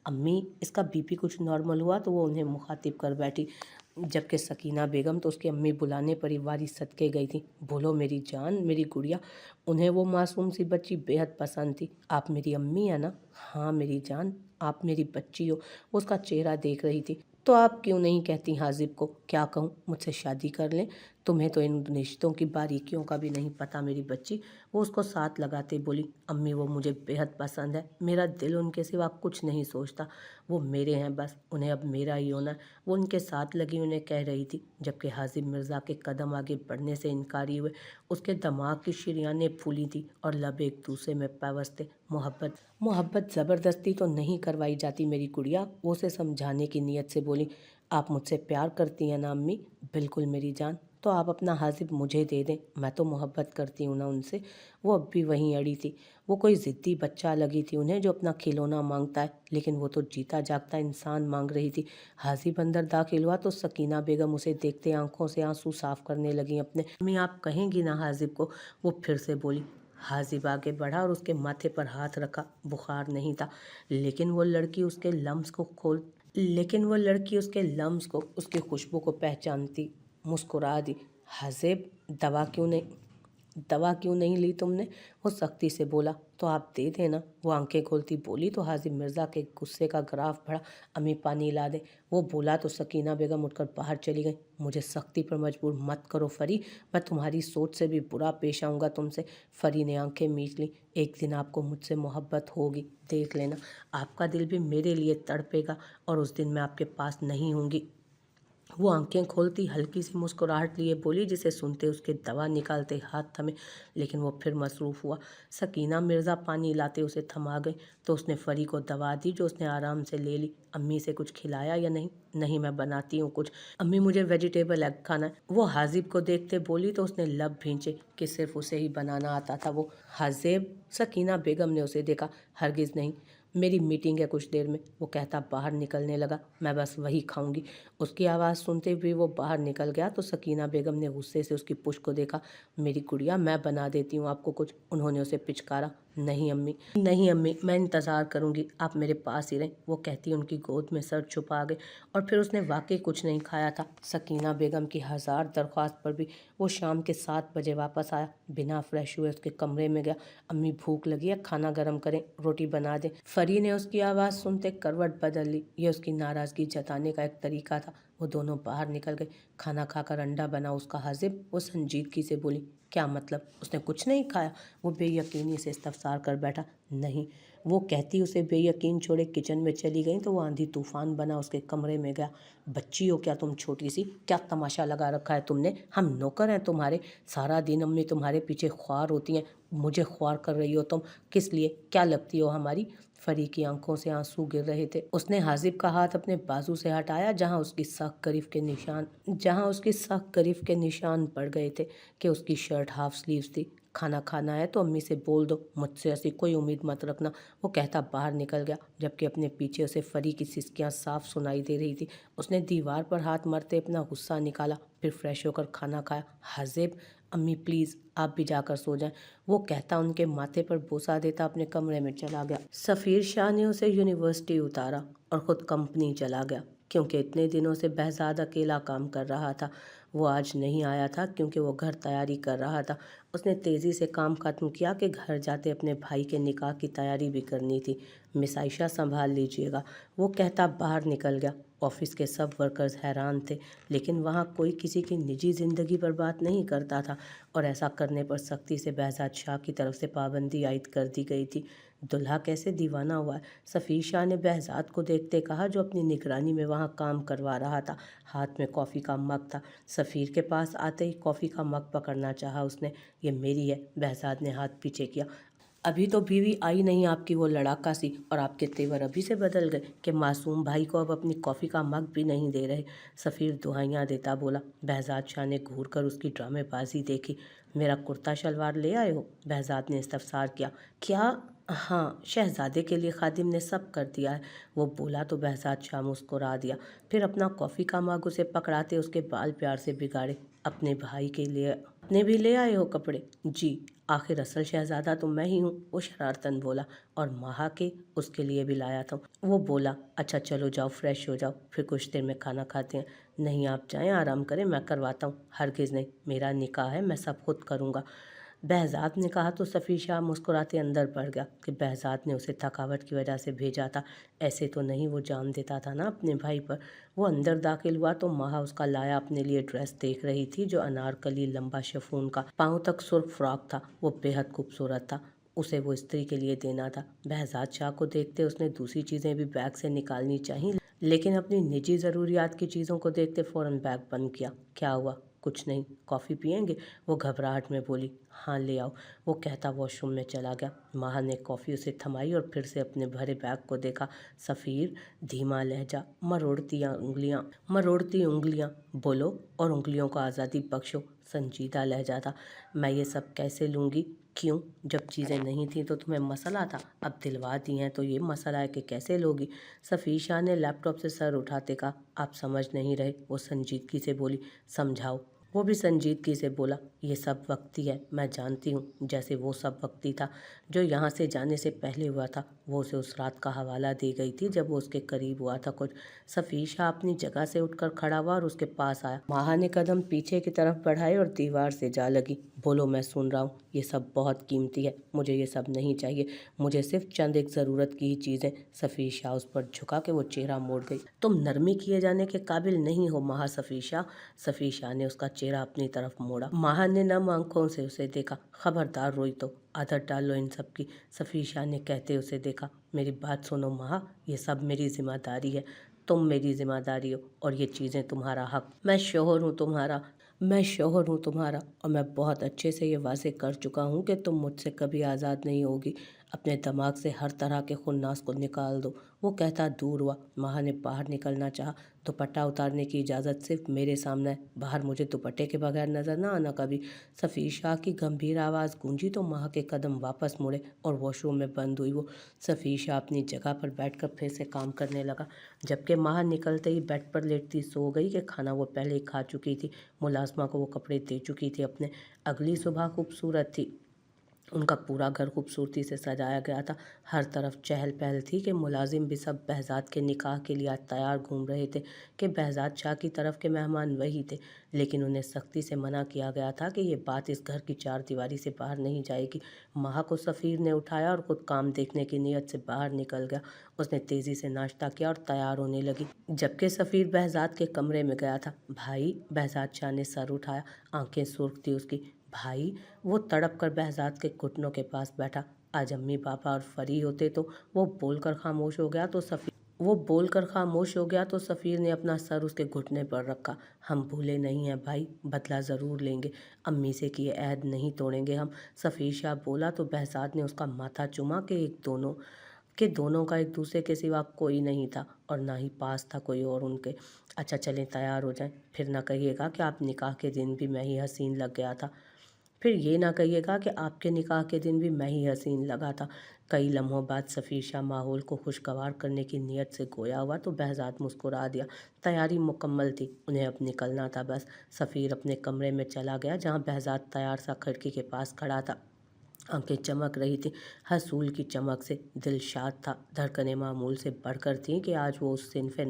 अम्मी इसका बीपी कुछ नॉर्मल हुआ तो वो उन्हें मुखातिब कर बैठी, जबकि सकीना बेगम तो उसकी अम्मी बुलाने पर ही वारी सदके गई थी। बोलो मेरी जान, मेरी गुड़िया। उन्हें वो मासूम सी बच्ची बेहद पसंद थी। आप मेरी अम्मी है ना? हाँ मेरी जान, आप मेरी बच्ची हो। वो उसका चेहरा देख रही थी। तो आप क्यों नहीं कहती हाजिब को? क्या कहूँ, मुझसे शादी कर लें? तुम्हें तो इन रिश्तों की बारीकियों का भी नहीं पता मेरी बच्ची। वो उसको साथ लगाते बोली, अम्मी वो मुझे बेहद पसंद है, मेरा दिल उनके सिवा कुछ नहीं सोचता, वो मेरे हैं बस, उन्हें अब मेरा ही होना है। वो उनके साथ लगी उन्हें कह रही थी, जबकि हाजिब मिर्ज़ा के कदम आगे बढ़ने से इनकारी हुए। उसके दिमाग की शरीयानें फूली थी और लब एक दूसरे में पेवस्ते। मोहब्बत मोहब्बत ज़बरदस्ती तो नहीं करवाई जाती मेरी गुड़िया। वो उसे समझाने की नीयत से बोली, आप मुझसे प्यार करती हैं ना अम्मी? बिल्कुल मेरी जान। तो आप अपना हाजिब मुझे दे दें, मैं तो मोहब्बत करती हूँ ना उनसे। वो अब भी वहीं अड़ी थी। वो कोई ज़िद्दी बच्चा लगी थी उन्हें जो अपना खिलौना मांगता है, लेकिन वो तो जीता जागता इंसान मांग रही थी। हाजिब अंदर दाखिल हुआ तो सकीना बेगम उसे देखते आंखों से आंसू साफ करने लगी अपने। अम्मी आप कहेंगी ना हाजिब को? वो फिर से बोली। हाजिब आगे बढ़ा और उसके माथे पर हाथ रखा। बुखार नहीं था, लेकिन वो लड़की उसके लम्स को, उसकी खुशबू को पहचानती। मुस्कुरा दी। हाजिब दवा क्यों नहीं ली तुमने? वो सख्ती से बोला। तो आप दे देना। वो आंखें खोलती बोली तो हाजिब मिर्ज़ा के गुस्से का ग्राफ बढ़ा। अम्मी पानी ला दे। वो बोला तो सकीना बेगम उठकर बाहर चली गई। मुझे सख्ती पर मजबूर मत करो फरी, मैं तुम्हारी सोच से भी बुरा पेश आऊँगा तुमसे। फरी ने आंखें मीच ली। एक दिन आपको मुझसे मोहब्बत होगी, देख लेना। आपका दिल भी मेरे लिए तड़पेगा और उस दिन मैं आपके पास नहीं होंगी। वो आंखें खोलती हल्की सी मुस्कुराहट लिए बोली, जिसे सुनते उसके दवा निकालते हाथ थमे, लेकिन वो फिर मसरूफ़ हुआ। सकीना मिर्ज़ा पानी लाते उसे थमा गई तो उसने फरी को दवा दी, जो उसने आराम से ले ली। अम्मी से कुछ खिलाया या नहीं? नहीं, मैं बनाती हूँ कुछ। अम्मी मुझे वेजिटेबल एग खाना है। वो हाजिब को देखते बोली तो उसने लब भींचे कि सिर्फ उसे ही बनाना आता था। वो हाजिब, सकीना बेगम ने उसे देखा। हरगिज़ नहीं, मेरी मीटिंग है कुछ देर में, वो कहता बाहर निकलने लगा। मैं बस वही खाऊंगी। उसकी आवाज़ सुनते हुए वो बाहर निकल गया तो सकीना बेगम ने गुस्से से उसकी पुश्त को देखा। मेरी गुड़िया, मैं बना देती हूँ आपको कुछ, उन्होंने उसे पिचकारा। नहीं अम्मी, मैं इंतज़ार करूँगी, आप मेरे पास ही रहें, वो कहती उनकी गोद में सर छुपा गई। और फिर उसने वाकई कुछ नहीं खाया था। सकीना बेगम की हज़ार दरख्वास्त पर भी वो शाम के 7 बजे वापस आया। बिना फ्रेश हुए उसके कमरे में गया। अम्मी भूख लगी है, खाना गर्म करें, रोटी बना दें। फरी ने उसकी आवाज़ सुनते करवट बदल ली। ये उसकी नाराज़गी जताने का एक तरीका था। वो दोनों बाहर निकल गए। खाना खाकर अंडा बना उसका हाजिब। वो संजीदगी से बोली, क्या मतलब, उसने कुछ नहीं खाया? वो बेयकीनी से इस्तफसार कर बैठा। नहीं। वो कहती उसे बेयकीन छोड़े किचन में चली गई तो वो आंधी तूफान बना उसके कमरे में गया। बच्ची हो क्या तुम छोटी सी? क्या तमाशा लगा रखा है तुमने? हम नौकर हैं तुम्हारे? सारा दिन अम्मी तुम्हारे पीछे ख्वार होती हैं, मुझे ख्वार कर रही हो तुम? किस लिए? क्या लगती हो हमारी? फरी की आंखों से आंसू गिर रहे थे। उसने हाजिब का हाथ अपने बाजू से हटाया, जहां उसकी सख्त गरीफ के निशान पड़ गए थे कि उसकी शर्ट हाफ स्लीव्स थी। खाना खाना है तो अम्मी से बोल दो, मुझसे ऐसी कोई उम्मीद मत रखना, वो कहता बाहर निकल गया, जबकि अपने पीछे उसे फरी की सिसकियां साफ सुनाई दे रही थी। उसने दीवार पर हाथ मारते अपना गुस्सा निकाला, फिर फ्रेश होकर खाना खाया। हाजिब, अम्मी प्लीज़ आप भी जाकर सो जाएं, वो कहता उनके माथे पर बोसा देता अपने कमरे में चला गया। सफ़ीर शाह ने उसे यूनिवर्सिटी उतारा और ख़ुद कंपनी चला गया, क्योंकि इतने दिनों से बहज़ाद अकेला काम कर रहा था। वो आज नहीं आया था क्योंकि वो घर तैयारी कर रहा था। उसने तेज़ी से काम ख़त्म किया कि घर जाते अपने भाई के निकाह की तैयारी भी करनी थी। मिस आयशा संभाल लीजिएगा, वो कहता बाहर निकल गया। ऑफिस के सब वर्कर्स हैरान थे, लेकिन वहाँ कोई किसी की निजी ज़िंदगी पर बात नहीं करता था, और ऐसा करने पर सख्ती से बहज़ाद शाह की तरफ से पाबंदी आयद कर दी गई थी। दुल्हा कैसे दीवाना हुआ है, सफ़ीर शाह ने बहज़ाद को देखते कहा, जो अपनी निगरानी में वहाँ काम करवा रहा था। हाथ में कॉफ़ी का मग था। सफ़ीर के पास आते ही कॉफ़ी का मग पकड़ना चाहा उसने। ये मेरी है, बहज़ाद ने हाथ पीछे किया। अभी तो बीवी आई नहीं आपकी वो लड़ाका सी, और आपके तेवर अभी से बदल गए कि मासूम भाई को अब अपनी कॉफ़ी का मग भी नहीं दे रहे। सफ़ीर दुहाइयाँ देता बोला। बहज़ाद शाह ने घूर कर उसकी ड्रामेबाजी देखी। मेरा कुर्ता शलवार ले आए हो? बहज़ाद ने इस्तफसार किया। क्या? हाँ, शहज़ादे के लिए खादिम ने सब कर दिया है, वो बोला तो बहज़ाद शाह मुस्कुरा दिया। फिर अपना कॉफ़ी का मग उसे पकड़ाते उसके बाल प्यार से बिगाड़े। अपने भी ले आए हो कपड़े? जी, आखिर असल शहज़ादा तो मैं ही हूँ, वो शरारतन बोला। और महा के उसके लिए भी लाया था। वो बोला, अच्छा चलो जाओ फ्रेश हो जाओ, फिर कुछ देर में खाना खाते हैं। नहीं आप जाएं, आराम करें, मैं करवाता हूँ। हरगिज़ नहीं, मेरा निकाह है, मैं सब खुद करूँगा। बहज़ाद ने कहा तो सफ़ी शाह मुस्कुराते अंदर बढ़ गया कि बहज़ाद ने उसे थकावट की वजह से भेजा था, ऐसे तो नहीं वो जान देता था ना अपने भाई पर। वो अंदर दाखिल हुआ तो महा उसका लाया अपने लिए ड्रेस देख रही थी, जो अनारकली लंबा शिफॉन का पाँव तक सुर्ख फ्रॉक था। वो बेहद खूबसूरत था, उसे वो स्त्री के लिए देना था। बहज़ाद शाह को देखते उसने दूसरी चीज़ें भी बैग से निकालनी चाहिए, लेकिन अपनी निजी ज़रूरियात की चीज़ों को देखते फ़ौरन बैग बंद किया। क्या हुआ? कुछ नहीं, कॉफ़ी पियेंगे? वो घबराहट में बोली। हाँ ले आओ, वो कहता वॉशरूम में चला गया। महा ने कॉफ़ी उसे थमाई और फिर से अपने भरे बैग को देखा। सफ़ीर, धीमा लहजा, मरोड़ती उंगलियां, बोलो और उंगलियों को आज़ादी बख्शो। संजीदा लहजा था। मैं ये सब कैसे लूँगी? क्यों? जब चीज़ें नहीं थी तो तुम्हें मसला था, अब दिलवा दी हैं तो ये मसला है कि कैसे लोगी। सफ़ीर शाह ने लैपटॉप से सर उठाते कहा, आप समझ नहीं रहे। वो संजीदगी से बोली, समझाओ। वो भी संजीदगी से बोला, ये सब वक्ती है, मैं जानती हूँ, जैसे वो सब वक्ती था जो यहाँ से जाने से पहले हुआ था। वो उसे उस रात का हवाला दी गई थी जब वो उसके करीब हुआ था कुछ। सफ़ीर शाह अपनी जगह से उठकर खड़ा हुआ और उसके पास आया। महा ने कदम पीछे की तरफ बढ़ाए और दीवार से जा लगी। बोलो, मैं सुन रहा हूँ। ये सब बहुत कीमती है, मुझे ये सब नहीं चाहिए, मुझे सिर्फ चंद एक ज़रूरत की ही चीज़ें। सफ़ीर शाह उस पर झुका के वो चेहरा मोड़ गई। तुम नरमी किए जाने के काबिल नहीं हो महा सफ़ीर शाह। सफ़ीर शाह ने उसका चेहरा अपनी तरफ मोड़ा। महा ने नम आंखों से उसे देखा। खबरदार रोई तो आदत डालो इन सब की, सफ़ीर शाह ने कहते उसे देखा। मेरी बात सुनो महा, ये सब मेरी जिम्मेदारी है, तुम मेरी जिम्मेदारी हो और ये चीज़ें तुम्हारा हक। मैं शौहर हूँ तुम्हारा और मैं बहुत अच्छे से ये वाज़े कर चुका हूँ कि तुम मुझसे कभी आज़ाद नहीं होगी। अपने दिमाग से हर तरह के खुन्नास को निकाल दो। वो कहता दूर हुआ। महा ने बाहर निकलना चाहा। दुपट्टा उतारने की इजाज़त सिर्फ मेरे सामने है, बाहर मुझे दुपट्टे के बगैर नजर ना आना कभी। सफ़ीर शाह की गंभीर आवाज़ गूंजी तो महा के कदम वापस मुड़े और वॉशरूम में बंद हुई। वो सफ़ीर शाह अपनी जगह पर बैठकर फिर से काम करने लगा, जबकि महा निकलते ही बेड पर लेटती सो गई कि खाना वो पहले ही खा चुकी थी। मुलाजमा को वो कपड़े दे चुकी थी अपने। अगली सुबह खूबसूरत थी। उनका पूरा घर खूबसूरती से सजाया गया था। हर तरफ चहल पहल थी कि मुलाजिम भी सब बहज़ाद के निकाह के लिए आज तैयार घूम रहे थे कि बहज़ाद शाह की तरफ के मेहमान वही थे, लेकिन उन्हें सख्ती से मना किया गया था कि ये बात इस घर की चार दीवारी से बाहर नहीं जाएगी। महा को सफ़ीर ने उठाया और खुद काम देखने की नीयत से बाहर निकल गया। उसने तेज़ी से नाश्ता किया और तैयार होने लगी, जबकि सफ़ीर बहज़ाद के कमरे में गया था। भाई, बहज़ाद शाह ने सर उठाया, आंखें सुर्ख थी उसकी। भाई, वो तड़प कर बहज़ाद के घुटनों के पास बैठा। आज अम्मी पापा और फरी होते तो वो बोलकर खामोश हो गया तो सफ़ीर ने अपना सर उसके घुटने पर रखा। हम भूले नहीं हैं भाई, बदला ज़रूर लेंगे, अम्मी से किए अहद नहीं तोड़ेंगे हम। सफ़ीर शाह बोला तो बहज़ाद ने उसका माथा चूमा कि दोनों का एक दूसरे के सिवा कोई नहीं था और ना ही पास था कोई और उनके। अच्छा चलें तैयार हो जाएं, फिर ना कहिएगा कि आप निकाह के दिन भी मैं ही हसीन लग गया था। फिर ये ना कहिएगा कि आपके निकाह के दिन भी मैं ही हसीन लगा था। कई लम्हों बाद सफ़ीर शाह माहौल को खुशगवार करने की नीयत से गोया हुआ तो बहज़ाद मुस्कुरा दिया। तैयारी मुकम्मल थी, उन्हें अब निकलना था बस। सफ़ीर अपने कमरे में चला गया जहाँ बहज़ाद तैयार सा खिड़की के पास खड़ा था। आंखें चमक रही थी हसूल की चमक से। दिल शाद था, धड़कनें मामूल से बढ़कर थीं कि आज वो उस सिनफ़े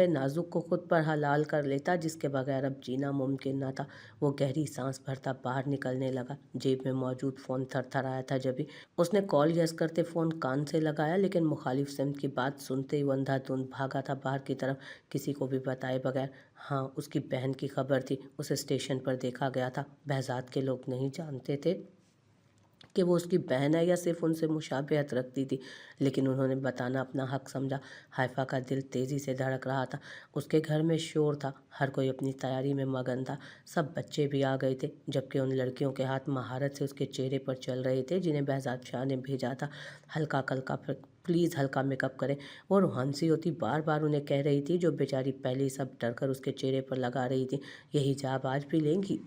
नाजुक को खुद पर हलाल कर लेता जिसके बगैर अब जीना मुमकिन न था। वो गहरी सांस भरता बाहर निकलने लगा। जेब में मौजूद फ़ोन थरथराया था जभी उसने कॉल यस करते फ़ोन कान से लगाया, लेकिन मुखालिफ सिमत की बात सुनते ही वो अंधाधुंध भागा था बाहर की तरफ, किसी को भी बताए बगैर। हाँ, उसकी बहन की खबर थी, उसे स्टेशन पर देखा गया था। बहज़ाद के लोग नहीं जानते थे कि वो उसकी बहन है या सिर्फ उनसे मुशाबहत रखती थी, लेकिन उन्होंने बताना अपना हक समझा। हाइफा का दिल तेज़ी से धड़क रहा था। उसके घर में शोर था, हर कोई अपनी तैयारी में मगन था। सब बच्चे भी आ गए थे, जबकि उन लड़कियों के हाथ महारत से उसके चेहरे पर चल रहे थे जिन्हें बहज़ाद शाह ने भेजा था। प्लीज़ हल्का मेकअप करें, वो रूहानसी होती बार बार उन्हें कह रही थी, जो बेचारी पहले ही सब डर कर उसके चेहरे पर लगा रही थी। यही हिजाब आज भी लेंगी?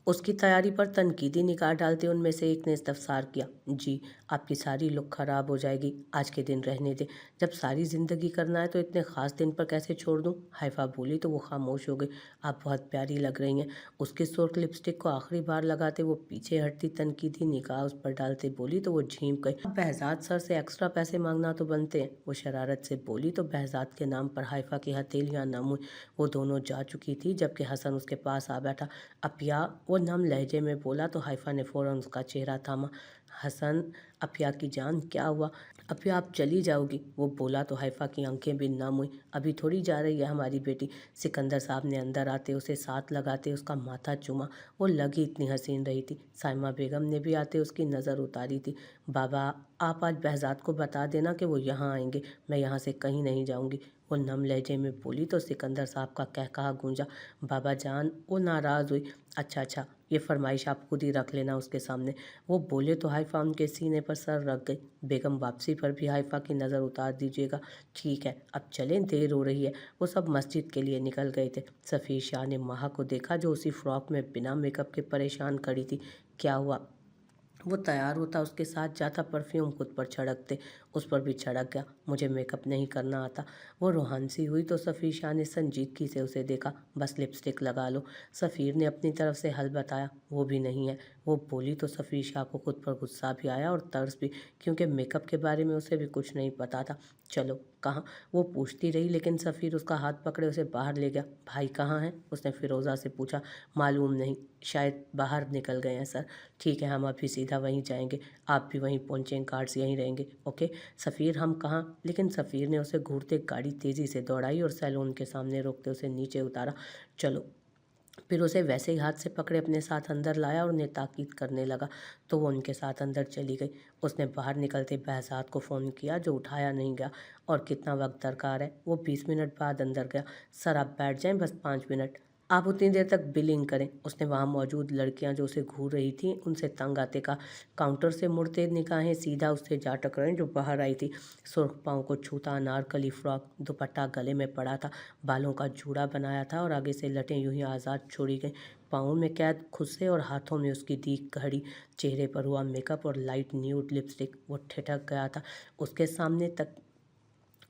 उसकी तैयारी पर तनकीदी निगाह डालते उनमें से एक ने इस्तफसार किया। जी, आपकी सारी लुक खराब हो जाएगी, आज के दिन रहने दें। जब सारी ज़िंदगी करना है तो इतने ख़ास दिन पर कैसे छोड़ दूँ? हाइफा बोली तो वो खामोश हो गई। आप बहुत प्यारी लग रही हैं। उसकी सुर्ख लिपस्टिक को आखिरी बार लगाते वो पीछे हटती तनकीदी निगाह उस पर डालते बोली तो वो झींप गई। अब बहजाद सर से एक्स्ट्रा पैसे मांगना तो बनते हैं, वो शरारत से बोली तो बहजाद के नाम पर हाइफा की हथेलियाँ नम हुई। वो दोनों जा चुकी थी जबकि हसन उसके पास आ बैठा। अपिया, वो नम लहजे में बोला तो हाइफा ने फ़ौरन उसका चेहरा थामा। हसन, अपिया की जान क्या हुआ? अपिया आप चली जाओगी? वो बोला तो हाइफा की आंखें भी नम हुई। अभी थोड़ी जा रही है हमारी बेटी। सिकंदर साहब ने अंदर आते उसे साथ लगाते उसका माथा चूमा। वो लगी इतनी हसीन रही थी। साइमा बेगम ने भी आते उसकी नज़र उतारी थी। बाबा, आप आज बहजाद को बता देना कि वो यहाँ आएंगे, मैं यहाँ से कहीं नहीं जाऊँगी, वो नम लहजे में बोली तो सिकंदर साहब का कहकहा गूंजा। बाबा जान, वो नाराज़ हुई। अच्छा, ये फरमाइश आप खुद ही रख लेना उसके सामने, वो बोले तो हाइफा उनके सीने पर सर रख गई। बेगम वापसी पर भी हाइफा की नज़र उतार दीजिएगा। ठीक है, अब चलें, देर हो रही है। वो सब मस्जिद के लिए निकल गए थे। सफ़ीर शाह ने महा को देखा जो उसी फ्रॉक में बिना मेकअप के परेशान खड़ी थी। क्या हुआ? वो तैयार होता, उसके साथ जाता, परफ्यूम खुद पर छिड़कते, उस पर भी छिड़क गया। मुझे मेकअप नहीं करना आता। वो रूहान सी हुई तो सफ़ीर शाह ने संजीदगी से उसे देखा। बस लिपस्टिक लगा लो। सफ़ीर ने अपनी तरफ से हल बताया। वो भी नहीं है, वो बोली तो सफ़ीर शाह को खुद पर गुस्सा भी आया और तर्स भी, क्योंकि मेकअप के बारे में उसे भी कुछ नहीं पता था। चलो, कहाँ? वो पूछती रही लेकिन सफ़ीर उसका हाथ पकड़े उसे बाहर ले गया। भाई कहाँ हैं? उसने फ़िरोज़ा से पूछा। मालूम नहीं, शायद बाहर निकल गए हैं सर। ठीक है, हम अभी सीधा वहीं जाएंगे, आप भी वहीं पहुँचेंगे, गार्ड्स यहीं रहेंगे। ओके सफ़ीर, हम कहाँ? लेकिन सफ़ीर ने उसे घूरते गाड़ी तेज़ी से दौड़ाई और सैलून के सामने रोकते उसे नीचे उतारा। चलो। फिर उसे वैसे ही हाथ से पकड़े अपने साथ अंदर लाया और उन्हें ताकीद करने लगा तो वो उनके साथ अंदर चली गई। उसने बाहर निकलते बहजाद को फ़ोन किया जो उठाया नहीं गया। और कितना वक्त दरकार है? वो 20 मिनट बाद अंदर गया। सर आप बैठ जाएं, बस 5 मिनट। आप उतनी देर तक बिलिंग करें। उसने वहाँ मौजूद लड़कियाँ जो उसे घूर रही थीं उनसे तंग आते कहा। काउंटर से मुड़ते निगाहें सीधा उससे जा टकराईं जो बाहर आई थी। सुर्ख पाँव को छूता अनारकली फ्रॉक, दुपट्टा गले में पड़ा था, बालों का जूड़ा बनाया था और आगे से लटें यूं ही आज़ाद छोड़ी गई। पाँव में कैद खुस्से और हाथों में उसकी दीख घड़ी। चेहरे पर हुआ मेकअप और लाइट न्यूड लिपस्टिक। वो ठिठक गया था। उसके सामने तक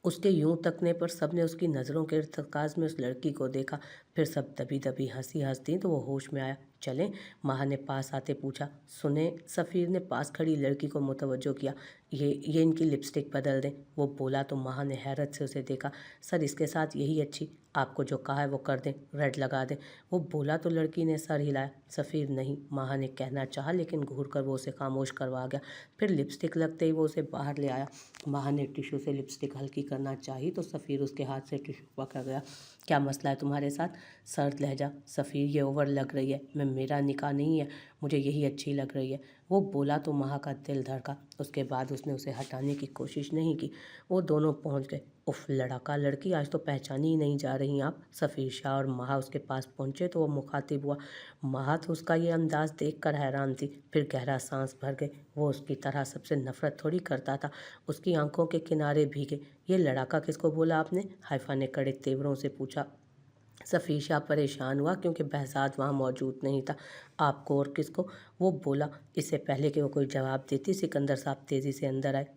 उसके यूं तकने पर सबने उसकी नज़रों के इर्तिकाज़ में उस लड़की को देखा। फिर सब दबी दबी हंसी हंस दी तो वो होश में आया। चलें? महा ने पास आते पूछा। सुने, सफ़ीर ने पास खड़ी लड़की को मुतवज्जो किया। ये इनकी लिपस्टिक बदल दें, वो बोला तो महा ने हैरत से उसे देखा। सर इसके साथ यही अच्छी, आपको जो कहा है वो कर दें, रेड लगा दें, वो बोला तो लड़की ने सर हिलाया। सफ़ीर नहीं, महा ने कहना चाहा लेकिन घूर कर वो उसे खामोश करवा गया। फिर लिपस्टिक लगते ही वो उसे बाहर ले आया। महा ने टिश्यू से लिपस्टिक हल्की करना चाही तो सफ़ीर उसके हाथ से टिश्यू पकड़ गया। क्या मसला है तुम्हारे साथ? सर्द लहजा। सफ़ीर ये ओवर लग रही है, मेरा निकाह नहीं है, मुझे यही अच्छी लग रही है, वो बोला तो महा का दिल धड़का। उसके बाद उसने उसे हटाने की कोशिश नहीं की। वो दोनों पहुंच गए। उफ, लड़का लड़की आज तो पहचानी ही नहीं जा रही आप। सफ़ीर शाह और महा उसके पास पहुंचे तो वो मुखातिब हुआ। महा तो उसका ये अंदाज़ देखकर हैरान थी, फिर गहरा सांस भर गई। वो उसकी तरह सबसे नफरत थोड़ी करता था। उसकी आंखों के किनारे भीगे। ये लड़ाका किसको बोला आपने? हाइफा ने कड़े तेवरों से पूछा। सफ़ीर शाह परेशान हुआ क्योंकि बहजाद वहाँ मौजूद नहीं था। आपको और किसको? वो बोला। इससे पहले कि वो कोई जवाब देती सिकंदर साहब तेज़ी से अंदर आए।